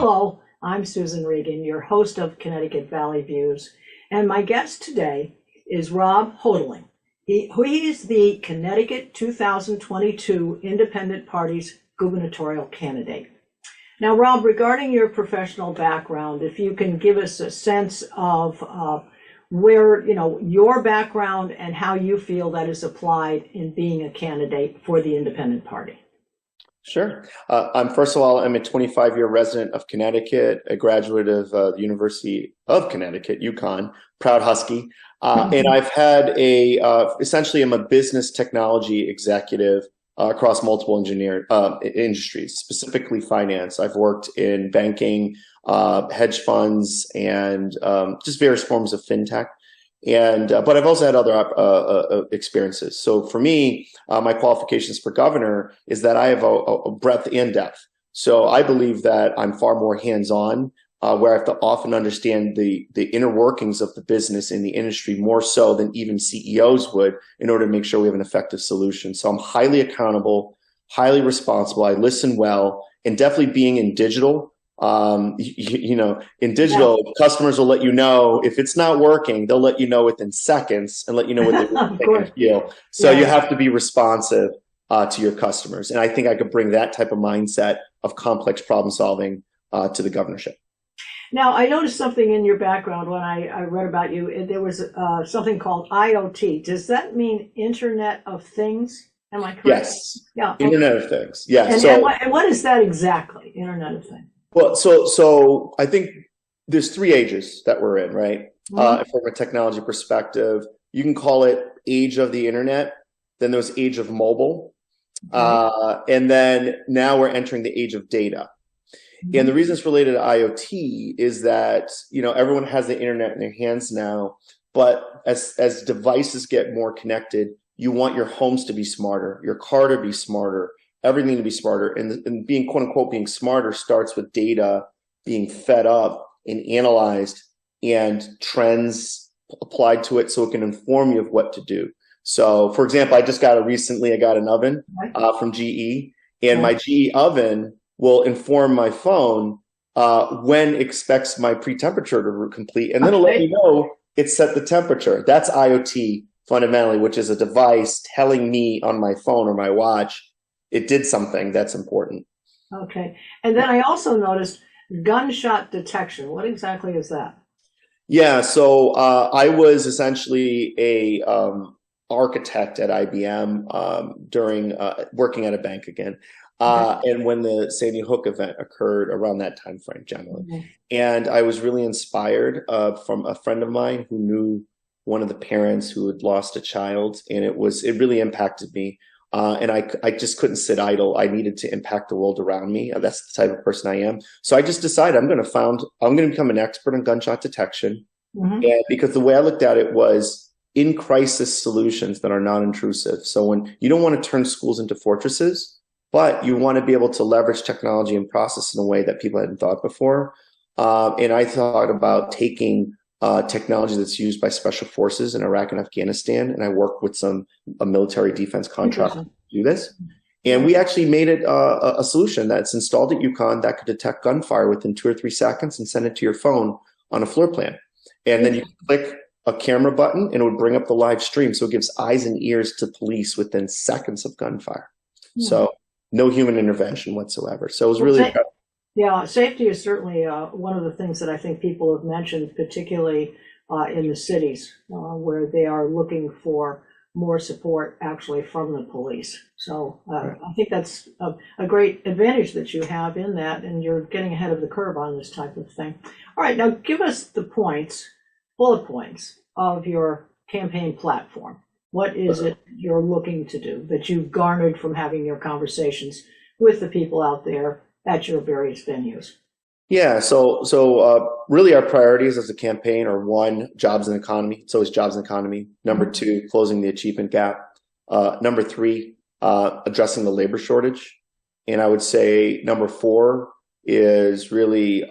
Hello, I'm Susan Regan, your host of Connecticut Valley Views, and my guest today is Rob Hotaling. He is the Connecticut 2022 Independent Party's gubernatorial candidate. Now, Rob, regarding your professional background, if you can give us a sense of where, your background and how you feel that is applied in being a candidate for the Independent Party. Sure. First of all, I'm a 25-year resident of Connecticut, a graduate of the University of Connecticut, UConn, proud Husky. And I've had essentially I'm a business technology executive across multiple industries, specifically finance. I've worked in banking, hedge funds, and just various forms of fintech. But I've also had other experiences. So for me, my qualifications for governor is that I have a breadth and depth. So I believe that I'm far more hands-on, where I have to often understand the inner workings of the business in the industry more so than even CEOs would in order to make sure we have an effective solution. So I'm highly accountable, highly responsible. I listen well, and definitely being in digital. In digital, customers will let you know if it's not working. They'll let you know within seconds and let you know what they think and feel. So you have to be responsive to your customers. And I think I could bring that type of mindset of complex problem solving to the governorship. Now, I noticed something in your background when I read about you. There was something called IoT. Does that mean Internet of Things? Am I correct? Yes. Yeah. Okay. Internet of Things. Yeah. And what is that exactly? Internet of Things. Well, so I think there's three ages that we're in, right? Mm-hmm. From a technology perspective, you can call it age of the internet. Then there's age of mobile. Mm-hmm. And then now we're entering the age of data. Mm-hmm. And the reason it's related to IoT is that, everyone has the internet in their hands now, but as devices get more connected, you want your homes to be smarter, your car to be smarter, everything to be smarter. And being, quote unquote, being smarter starts with data being fed up and analyzed and trends applied to it so it can inform you of what to do. So, for example, I got an oven from GE, and my GE oven will inform my phone when it expects my pre-temperature to complete, and then it'll let you know it set the temperature. That's IoT fundamentally, which is a device telling me on my phone or my watch it did something that's important. Okay. And then I also noticed gunshot detection. What exactly is that? Yeah. So I was essentially a architect at IBM during working at a bank again. And when the Sandy Hook event occurred around that time frame generally. Mm-hmm. And I was really inspired from a friend of mine who knew one of the parents who had lost a child. And it really impacted me. And I just couldn't sit idle. I needed to impact the world around me. That's the type of person I am. So I just decided I'm going to become an expert in gunshot detection. Mm-hmm. And because the way I looked at it was in crisis solutions that are non-intrusive. So when you don't want to turn schools into fortresses, but you want to be able to leverage technology and process in a way that people hadn't thought before. And I thought about taking technology that's used by special forces in Iraq and Afghanistan. And I worked with a military defense contractor to do this. And we actually made it a solution that's installed at UConn that could detect gunfire within 2 or 3 seconds and send it to your phone on a floor plan. And then you click a camera button and it would bring up the live stream. So it gives eyes and ears to police within seconds of gunfire. Mm-hmm. So no human intervention whatsoever. So it was really incredible. Yeah, safety is certainly one of the things that I think people have mentioned, particularly in the cities where they are looking for more support actually from the police. So I think that's a great advantage that you have in that, and you're getting ahead of the curve on this type of thing. All right, now give us the bullet points of your campaign platform. What is it you're looking to do that you've garnered from having your conversations with the people out there at your various venues? Yeah, so really our priorities as a campaign are 1, jobs and economy. It's always jobs and economy. Number 2, closing the achievement gap. Number 3, addressing the labor shortage. And I would say number 4 is really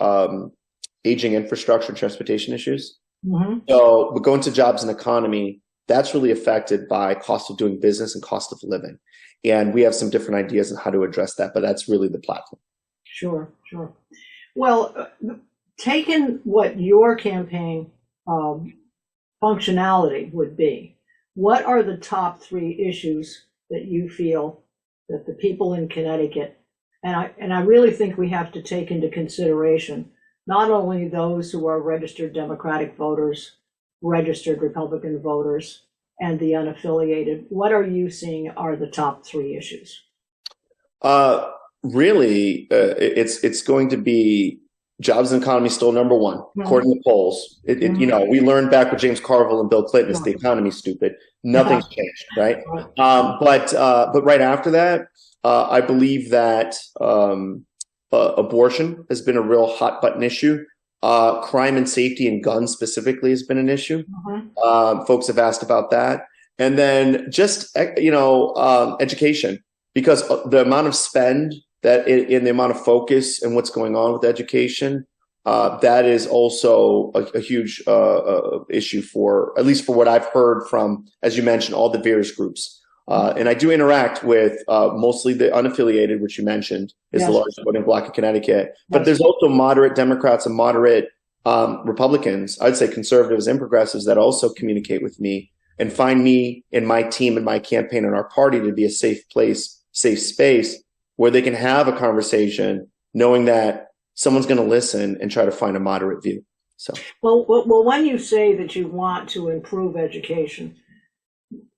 aging infrastructure and transportation issues. Mm-hmm. So but going to jobs and economy, that's really affected by cost of doing business and cost of living. And we have some different ideas on how to address that, but that's really the platform. Sure. Well, taking what your campaign functionality would be, what are the top three issues that you feel that the people in Connecticut, and I really think we have to take into consideration not only those who are registered Democratic voters, registered Republican voters, and the unaffiliated, what are you seeing are the top three issues? Really, it's going to be jobs and economy still number one, according to polls. We learned back with James Carville and Bill Clinton, it's the economy's stupid. Nothing's changed, right? But right after that, I believe that abortion has been a real hot button issue. Crime and safety and guns specifically has been an issue. Folks have asked about that. And then just, education, because the amount of spend that in the amount of focus and what's going on with education, that is also a huge issue for, at least for what I've heard from, as you mentioned, all the various groups. And I do interact with mostly the unaffiliated, which you mentioned is the largest voting bloc in Connecticut. But there's also moderate Democrats and moderate Republicans, I'd say conservatives and progressives, that also communicate with me and find me and my team and my campaign and our party to be a safe place, safe space where they can have a conversation knowing that someone's going to listen and try to find a moderate view. So, well, when you say that you want to improve education,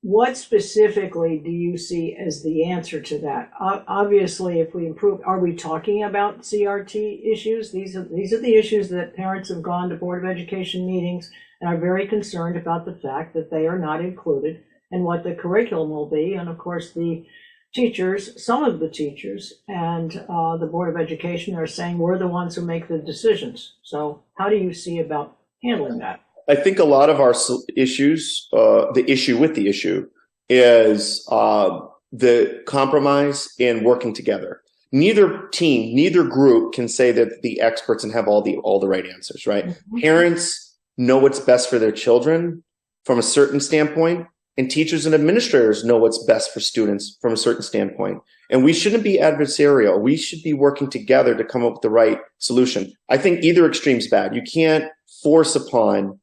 what specifically do you see as the answer to that? Obviously, if we improve, are we talking about CRT issues? These are the issues that parents have gone to Board of Education meetings and are very concerned about the fact that they are not included and what the curriculum will be. And of course, the teachers, some of the teachers and the Board of Education are saying we're the ones who make the decisions. So how do you see about handling that? I think a lot of our issues, the issue with the issue is the compromise and working together. Neither team, neither group can say that the experts and have all the right answers, right? Mm-hmm. Parents know what's best for their children from a certain standpoint, and teachers and administrators know what's best for students from a certain standpoint. And we shouldn't be adversarial. We should be working together to come up with the right solution. I think either extreme's bad. You can't force upon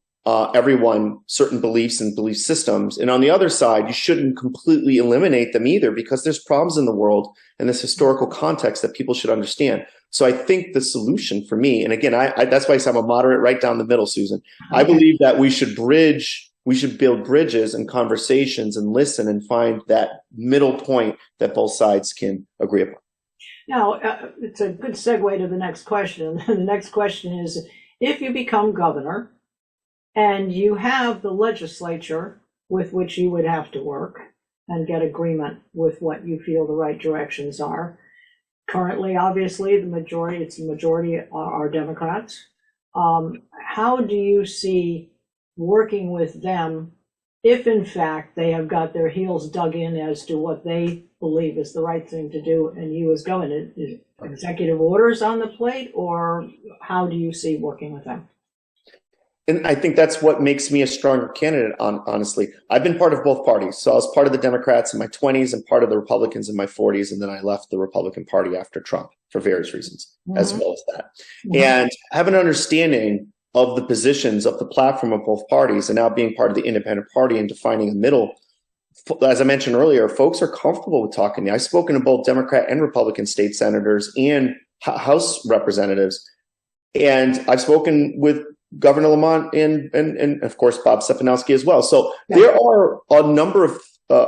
everyone certain beliefs and belief systems. And on the other side, you shouldn't completely eliminate them either, because there's problems in the world and this historical context that people should understand. So I think the solution for me, and again, that's why I say I'm a moderate right down the middle, Susan. I believe that we should build bridges and conversations and listen and find that middle point that both sides can agree upon. Now, it's a good segue to the next question. The next question is, if you become governor, and you have the legislature with which you would have to work and get agreement with what you feel the right directions are. Currently, obviously, it's the majority are Democrats. How do you see working with them if, in fact, they have got their heels dug in as to what they believe is the right thing to do, and you as governor, is executive orders on the plate, or how do you see working with them? And I think that's what makes me a stronger candidate, honestly. I've been part of both parties. So I was part of the Democrats in my 20s and part of the Republicans in my 40s. And then I left the Republican Party after Trump for various reasons, as well as that. And have an understanding of the positions of the platform of both parties, and now being part of the independent party and defining a middle. As I mentioned earlier, folks are comfortable with talking to me. I've spoken to both Democrat and Republican state senators and House representatives. And I've spoken with Governor Lamont and of course Bob Stefanowski as well. So there are a number of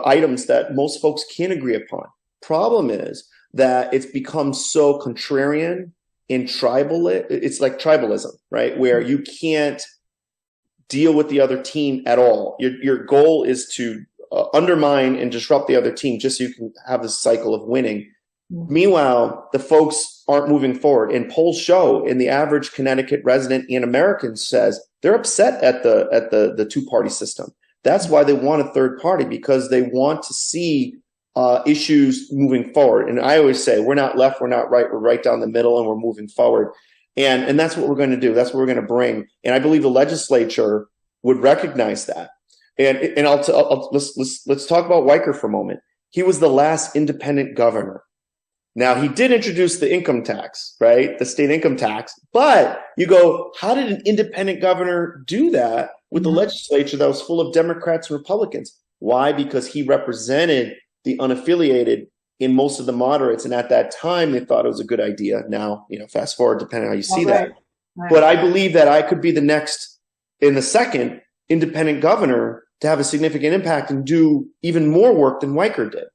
items that most folks can agree upon. Problem is that it's become so contrarian and tribal. It's like tribalism, right? Where you can't deal with the other team at all. Your goal is to undermine and disrupt the other team just so you can have this cycle of winning. Meanwhile, the folks aren't moving forward. And polls show, and the average Connecticut resident and American says they're upset at the two-party system. That's why they want a third party, because they want to see issues moving forward. And I always say, we're not left, we're not right, we're right down the middle, and we're moving forward. And that's what we're going to do. That's what we're going to bring. And I believe the legislature would recognize that. And let's talk about Weicker for a moment. He was the last independent governor Now, he did introduce the income tax, right? The state income tax. But you go, how did an independent governor do that with the legislature that was full of Democrats and Republicans? Why? Because he represented the unaffiliated in most of the moderates. And at that time, they thought it was a good idea. Now, fast forward, depending on how you see that. Right. But I believe that I could be the next, in the second, independent governor to have a significant impact and do even more work than Weicker did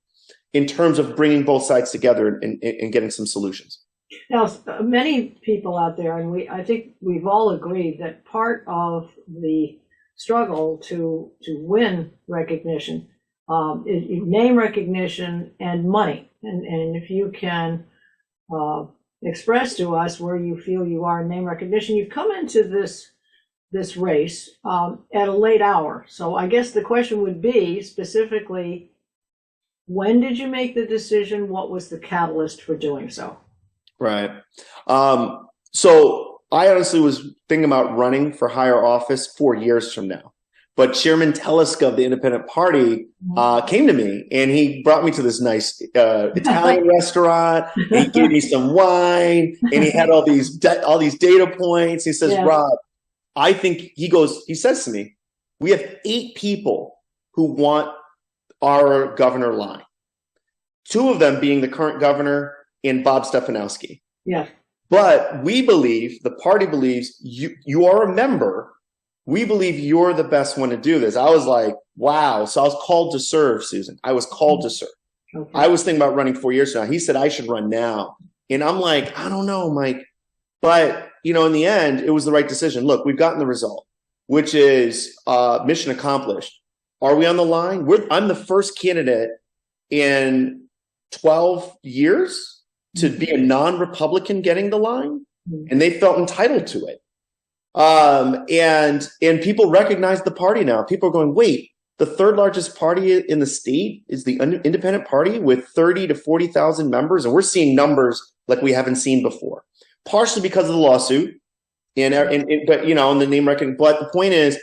in terms of bringing both sides together and getting some solutions. Now, many people out there, and I think we've all agreed that part of the struggle to win recognition is name recognition and money. And if you can express to us where you feel you are in name recognition, you've come into this race at a late hour. So I guess the question would be specifically, when did you make the decision? What was the catalyst for doing so? Right. So I honestly was thinking about running for higher office 4 years from now. But Chairman Telesco of the Independent Party came to me, and he brought me to this nice Italian restaurant. And he gave me some wine, and he had all these data points. He says, Rob, I think, he says to me, we have 8 people who want our governor line. 2 of them being the current governor and Bob Stefanowski. Yeah. But we believe, the party believes, you are a member. We believe you're the best one to do this. I was like, wow. So I was called to serve, Susan. I was called to serve. Okay. I was thinking about running 4 years from now. He said I should run now. And I'm like, I don't know, Mike. But, in the end, it was the right decision. Look, we've gotten the result, which is mission accomplished. Are we on the line? I'm the first candidate in 12 years to be a non-Republican getting the line, and they felt entitled to it. And people recognize the party now. People are going, wait, the third largest party in the state is the Independent Party with 30 to 40,000 members, and we're seeing numbers like we haven't seen before. Partially because of the lawsuit, but the name recognition. But the point is,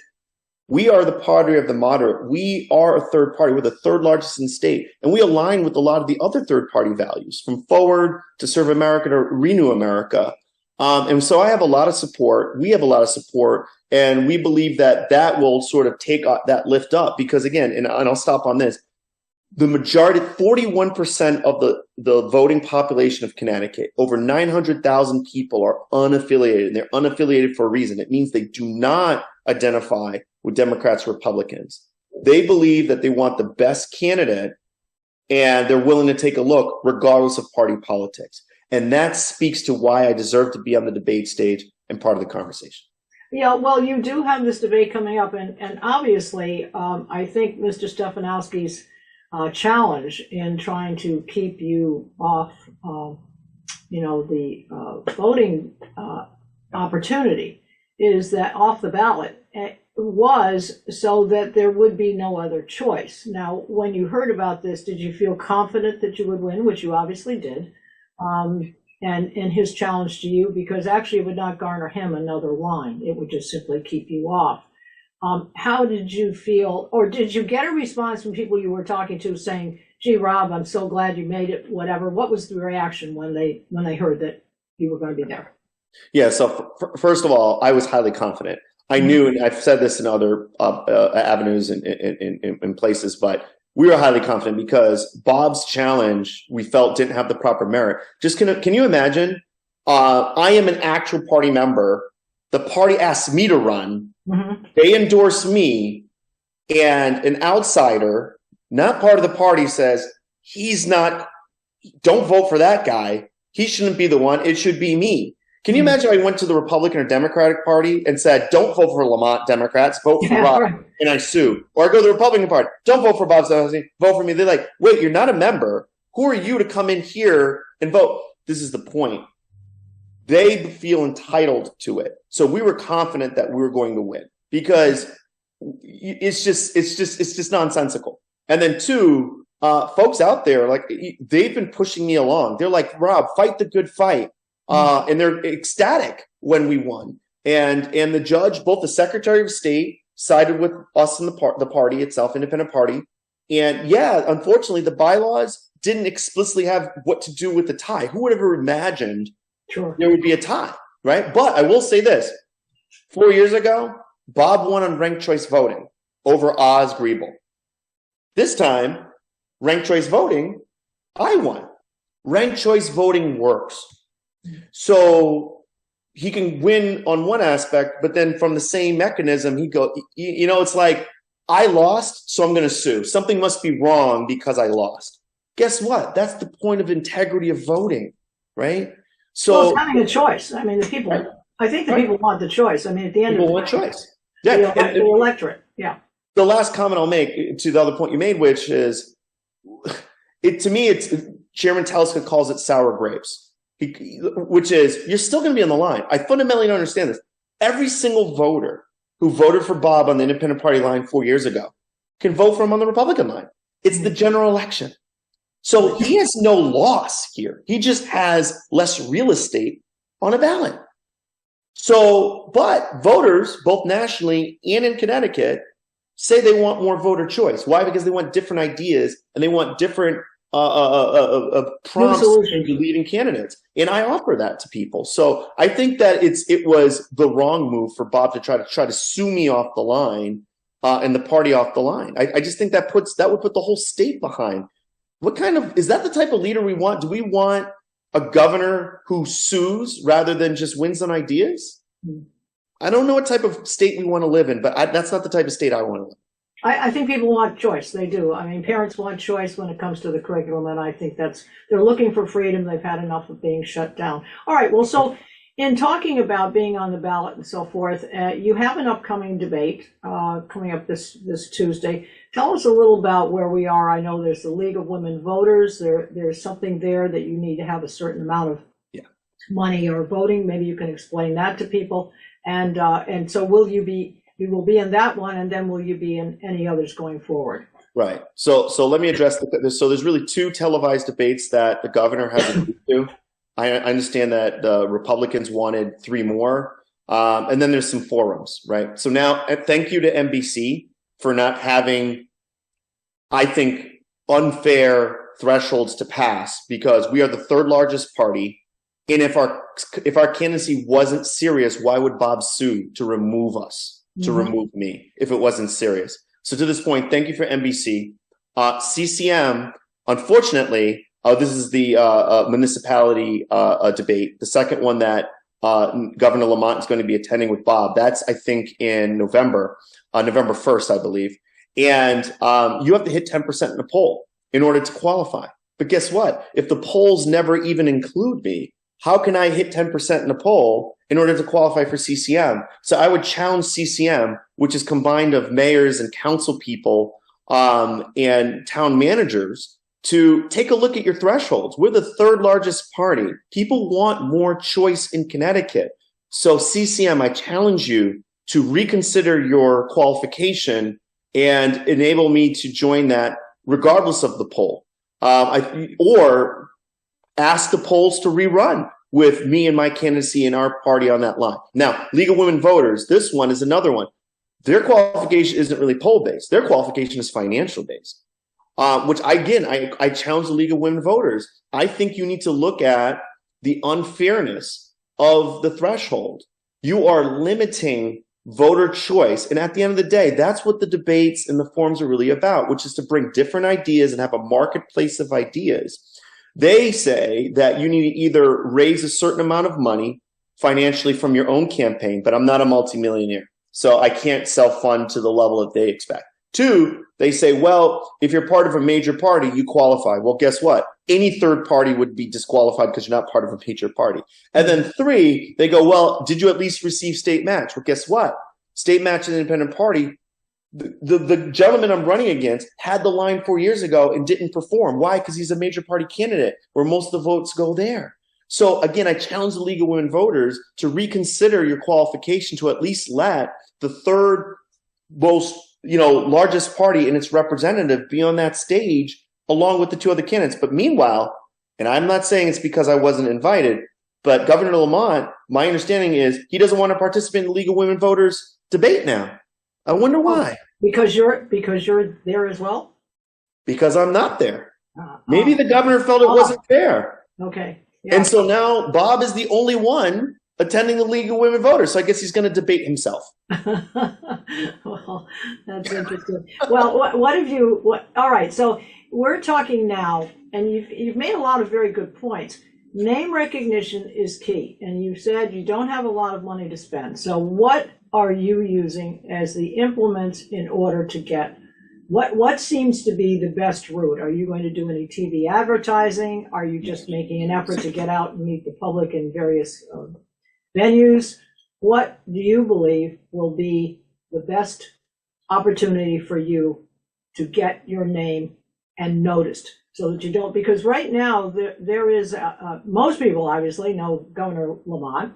we are the party of the moderate. We are a third party. We're the third largest in the state. And we align with a lot of the other third party values, from Forward to Serve America to Renew America. And so I have a lot of support. We have a lot of support. And we believe that will sort of take that lift up. Because again, and I'll stop on this, the majority, 41% of the voting population of Connecticut, over 900,000 people are unaffiliated. And they're unaffiliated for a reason. It means they do not identify with Democrats or Republicans. They believe that they want the best candidate, and they're willing to take a look regardless of party politics. And that speaks to why I deserve to be on the debate stage and part of the conversation. Yeah, well, you do have this debate coming up, and obviously, I think Mr. Stefanowski's challenge in trying to keep you off, the voting opportunity is that off the ballot was so that there would be no other choice. Now, when you heard about this, did you feel confident that you would win, which you obviously did? And his challenge to you, because actually it would not garner him another line. It would just simply keep you off. How did you feel, or did you get a response from people you were talking to saying, gee, Rob, I'm so glad you made it, whatever? What was the reaction when they heard that you were going to be there? Yeah, so first of all, I was highly confident. I knew, and I've said this in other avenues and in places, but we were highly confident because Bob's challenge, we felt, didn't have the proper merit. Can you imagine? I am an actual party member. The party asked me to run. Mm-hmm. They endorse me, and an outsider, not part of the party, says, don't vote for that guy. He shouldn't be the one. It should be me. Can you imagine if I went to the Republican or Democratic Party and said, don't vote for Lamont Democrats, vote for Rob, right, and I sue? Or I go to the Republican Party, don't vote for Bob Stefanowski, vote for me. They're like, wait, you're not a member. Who are you to come in here and vote? This is the point. They feel entitled to it. So we were confident that we were going to win because it's just nonsensical. And then two, folks out there, like, they've been pushing me along. They're like, Rob, fight the good fight. And they're ecstatic when we won. And the judge, both the Secretary of State sided with us in the party itself, independent party. And yeah, unfortunately, the bylaws didn't explicitly have what to do with the tie. Who would have ever imagined Sure. there would be a tie, right? But I will say this. 4 years ago, Bob won on ranked choice voting over Oz Griebel. This time, ranked choice voting, I won. Ranked choice voting works. So he can win on one aspect, but then from the same mechanism, it's like, I lost, so I'm going to sue. Something must be wrong because I lost. Guess what? That's the point of integrity of voting, right? So well, it's having a choice. I mean, I think the people want the choice. I mean, at the end people of the want choice. Yeah. the electorate. Yeah. The last comment I'll make to the other point you made, which is, to me, it's Chairman Telska calls it sour grapes, which is you're still going to be on the line. I fundamentally don't understand this. Every single voter who voted for Bob on the independent party line 4 years ago can vote for him on the Republican line. It's the general election. So he has no loss here. He just has less real estate on a ballot. So, but voters, both nationally and in Connecticut, say they want more voter choice. Why? Because they want different ideas and they want different prompts to leading candidates. And I offer that to people. So I think that it was the wrong move for Bob to try to sue me off the line and the party off the line. I just think that would put the whole state behind. Is that the type of leader we want? Do we want a governor who sues rather than just wins on ideas? I don't know what type of state we want to live in, but that's not the type of state I want to live in. I think people want choice. They do. I mean, parents want choice when it comes to the curriculum, and I think they're looking for freedom. They've had enough of being shut down. All right. Well, so in talking about being on the ballot and so forth, you have an upcoming debate coming up this Tuesday. Tell us a little about where we are. I know there's the League of Women Voters. There's something there that you need to have a certain amount of money or voting. Maybe you can explain that to people. And so you will be in that one, and then will you be in any others going forward? Right. So let me address this. So there's really 2 televised debates that the governor has agreed to. I understand that the Republicans wanted 3 more. And then there's some forums, right? So now, thank you to NBC for not having, I think, unfair thresholds to pass, because we are the 3rd largest party. And if our candidacy wasn't serious, why would Bob sue to remove us? To remove me if it wasn't serious. So to this point, thank you for NBC. CCM, unfortunately, this is the municipality debate, the second one that Governor Lamont is going to be attending with Bob. That's, I think, in November 1st, I believe. And you have to hit 10% in the poll in order to qualify. But guess what? If the polls never even include me, how can I hit 10% in the poll in order to qualify for CCM? So I would challenge CCM, which is combined of mayors and council people and town managers, to take a look at your thresholds. We're the 3rd largest party. People want more choice in Connecticut. So CCM, I challenge you to reconsider your qualification and enable me to join that regardless of the poll. Or ask the polls to rerun with me and my candidacy and our party on that line. Now, League of Women Voters, this one is another one. Their qualification isn't really poll-based. Their qualification is financial-based, which, again, I challenge the League of Women Voters. I think you need to look at the unfairness of the threshold. You are limiting voter choice. And at the end of the day, that's what the debates and the forums are really about, which is to bring different ideas and have a marketplace of ideas. They say that you need to either raise a certain amount of money financially from your own campaign, but I'm not a multimillionaire, so I can't self-fund to the level that they expect. 2, they say, well, if you're part of a major party, you qualify. Well, guess what? Any third party would be disqualified because you're not part of a major party. And then 3, they go, well, did you at least receive state match? Well, guess what? State match and independent party, the gentleman I'm running against had the line 4 years ago and didn't perform. Why? Because he's a major party candidate where most of the votes go there. So again, I challenge the League of Women Voters to reconsider your qualification to at least let the 3rd most, largest party and its representative be on that stage along with the 2 other candidates. But meanwhile, and I'm not saying it's because I wasn't invited, but Governor Lamont, my understanding is he doesn't want to participate in the League of Women Voters debate now. I wonder why. Because you're there as well? Because I'm not there. Maybe the governor felt it wasn't fair. Okay. Yeah. And so now Bob is the only one attending the League of Women Voters. So I guess he's going to debate himself. Well, that's interesting. Well, what have you, all right, so we're talking now, and you've made a lot of very good points. Name recognition is key, and you said you don't have a lot of money to spend. So what are you using as the implements in order to get, what seems to be the best route? Are you going to do any TV advertising? Are you just making an effort to get out and meet the public in various venues? What do you believe will be the best opportunity for you to get your name and noticed, so that you don't, because right now there is, most people obviously know Governor Lamont.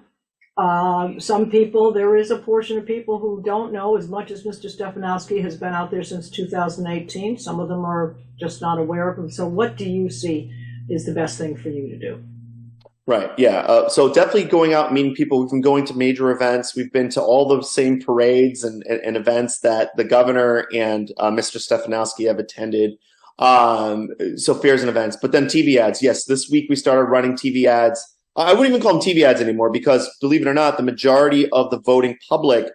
Some people, there is a portion of people who don't know as much as Mr. Stefanowski has been out there since 2018. Some of them are just not aware of him. So what do you see is the best thing for you to do? Right. Yeah. So definitely going out and meeting people. We've been going to major events. We've been to all the same parades and events that the governor and Mr. Stefanowski have attended. So fairs and events, but then TV ads. Yes. This week we started running TV ads. I wouldn't even call them TV ads anymore, because believe it or not, the majority of the voting public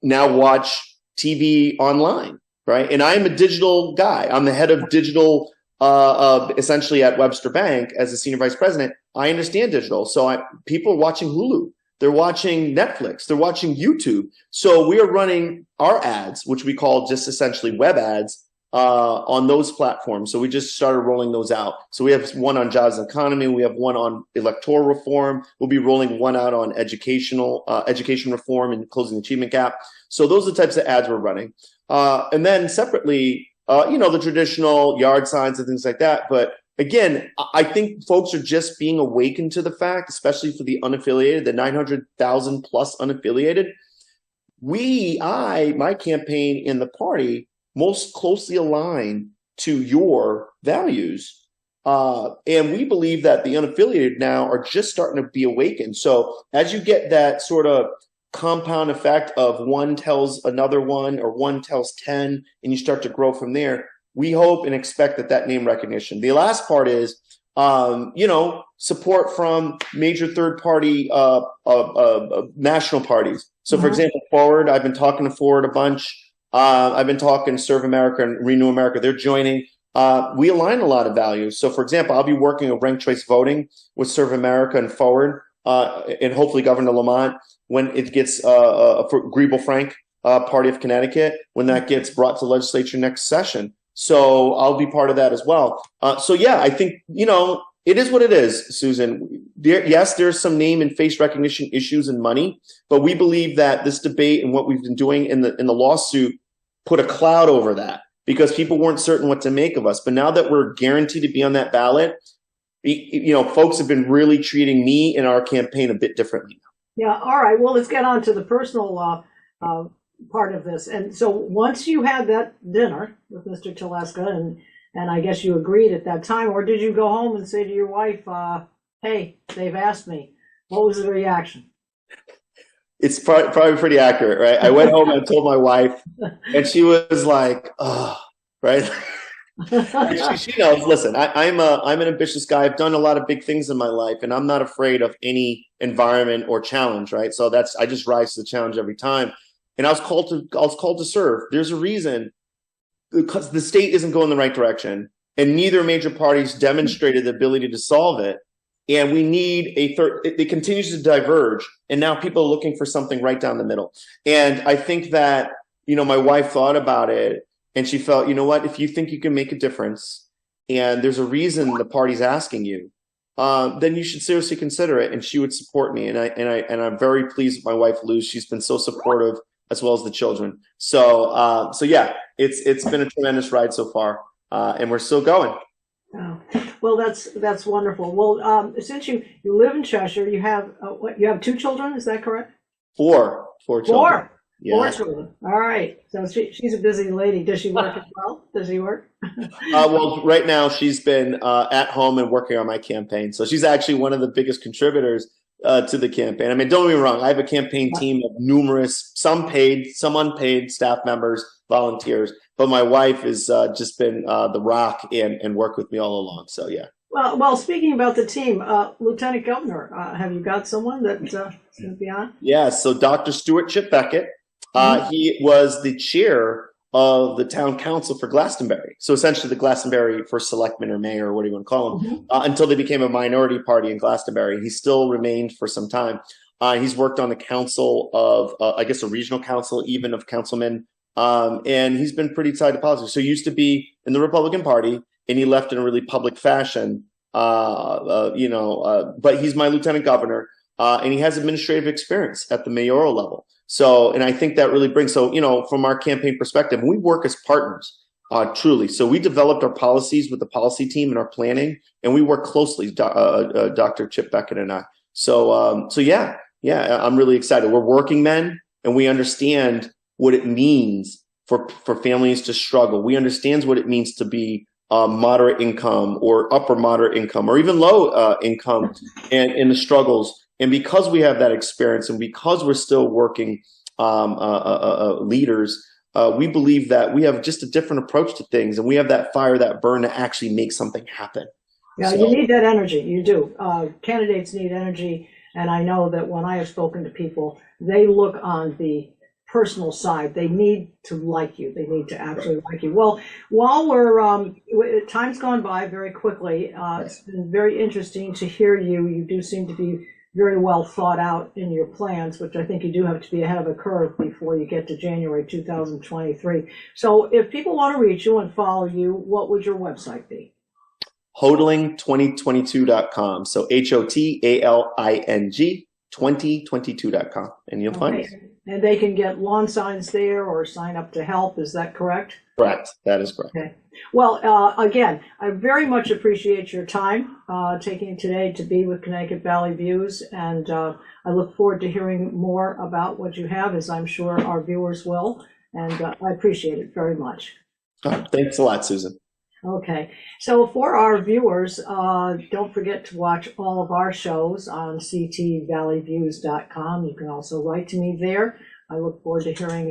now watch TV online. Right. And I'm a digital guy. I'm the head of digital essentially at Webster Bank as a senior vice president. I understand digital. So people are watching Hulu. They're watching Netflix. They're watching YouTube. So we are running our ads, which we call just essentially web ads, on those platforms. So we just started rolling those out. So we have one on jobs and economy. We have one on electoral reform. We'll be rolling one out on education reform and closing the achievement gap. So those are the types of ads we're running. And then separately, the traditional yard signs and things like that. But again, I think folks are just being awakened to the fact, especially for the unaffiliated, the 900,000 plus unaffiliated. My campaign in the party most closely align to your values. And we believe that the unaffiliated now are just starting to be awakened. So as you get that sort of compound effect of one tells another one, or one tells 10, and you start to grow from there, we hope and expect that name recognition. The last part is, support from major third party national parties. So for example, Forward, I've been talking to Forward a bunch. I've been talking to Serve America and Renew America. They're joining. We align a lot of values. So for example, I'll be working on ranked choice voting with Serve America and Forward, and hopefully Governor Lamont, when it gets for Griebel Frank party of Connecticut, when that gets brought to legislature next session. So I'll be part of that as well. So yeah, I think, it is what it is, Susan. Yes, there's some name and face recognition issues and money, but we believe that this debate and what we've been doing in the lawsuit put a cloud over that, because people weren't certain what to make of us. But now that we're guaranteed to be on that ballot, folks have been really treating me and our campaign a bit differently. Yeah. All right. Well, let's get on to the personal part of this. And so once you had that dinner with Mr. Teleska, and I guess you agreed at that time, or did you go home and say to your wife, hey, they've asked me? What was the reaction? It's probably pretty accurate, right? I went home and told my wife, and she was like, oh, right? she knows, listen, I'm an ambitious guy. I've done a lot of big things in my life, and I'm not afraid of any environment or challenge, right? So I just rise to the challenge every time. And I was called to serve. There's a reason, because the state isn't going the right direction, and neither major parties demonstrated the ability to solve it. And we need it continues to diverge. And now people are looking for something right down the middle. And I think that, my wife thought about it, and she felt, what, if you think you can make a difference and there's a reason the party's asking you, then you should seriously consider it. And she would support me. And I'm very pleased with my wife, Lou. She's been so supportive, as well as the children. So yeah, it's been a tremendous ride so far. And we're still going. Oh, well, that's wonderful. Well, since you live in Cheshire, you have you have 2 children, is that correct? Four children. Yeah. 4 children. All right. So she's a busy lady. Does she work as well? Does she work? Well, right now she's been at home and working on my campaign. So she's actually one of the biggest contributors. to the campaign. I mean, don't get me wrong. I have a campaign team of numerous, some paid, some unpaid staff members, volunteers. But my wife has just been the rock and worked with me all along. So yeah. Well, speaking about the team, Lieutenant Governor, have you got someone that's going to be on? Yeah. So Dr. Stuart Chip Beckett, he was the chair of the town council for Glastonbury. So essentially the Glastonbury first selectman or mayor, or what do you want to call him, until they became a minority party in Glastonbury. He still remained for some time. He's worked on the council of, I guess, a regional council, even of councilmen. And he's been pretty tied to politics. So he used to be in the Republican Party, and he left in a really public fashion. But he's my lieutenant governor, and he has administrative experience at the mayoral level. So, and I think that really brings, from our campaign perspective, we work as partners, truly. So we developed our policies with the policy team and our planning, and we work closely, Dr. Chip Beckett and I. So yeah, I'm really excited. We're working men, and we understand what it means for families to struggle. We understand what it means to be moderate income or upper moderate income or even low income and in the struggles. And because we have that experience and because we're still working leaders, we believe that we have just a different approach to things, and we have that fire, that burn to actually make something happen. Yeah, so, you need that energy. You do. Candidates need energy. And I know that when I have spoken to people, they look on the personal side. They need to like you. They need to actually like you. Well, while time's gone by very quickly. It's been very interesting to hear you. You do seem to be very well thought out in your plans, which I think you do have to be ahead of the curve before you get to January 2023. So if people want to reach you and follow you, what would your website be? Hotaling2022.com. So HOTALING 2022.com. And you'll find us. And they can get lawn signs there or sign up to help. Is that correct? Correct. That is correct. Okay. Well, again, I very much appreciate your time taking today to be with Connecticut Valley Views. And I look forward to hearing more about what you have, as I'm sure our viewers will. And I appreciate it very much. Thanks a lot, Susan. Okay, so for our viewers, don't forget to watch all of our shows on ctvalleyviews.com. You can also write to me there. I look forward to hearing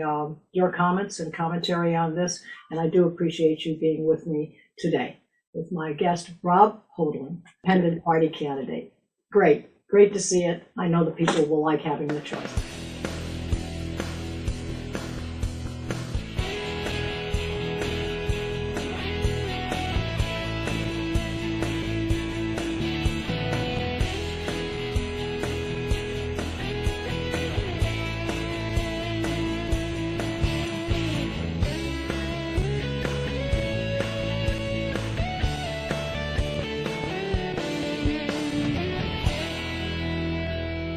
your comments and commentary on this, and I do appreciate you being with me today with my guest, Rob Hotaling, independent party candidate. Great to see it. I know the people will like having the choice.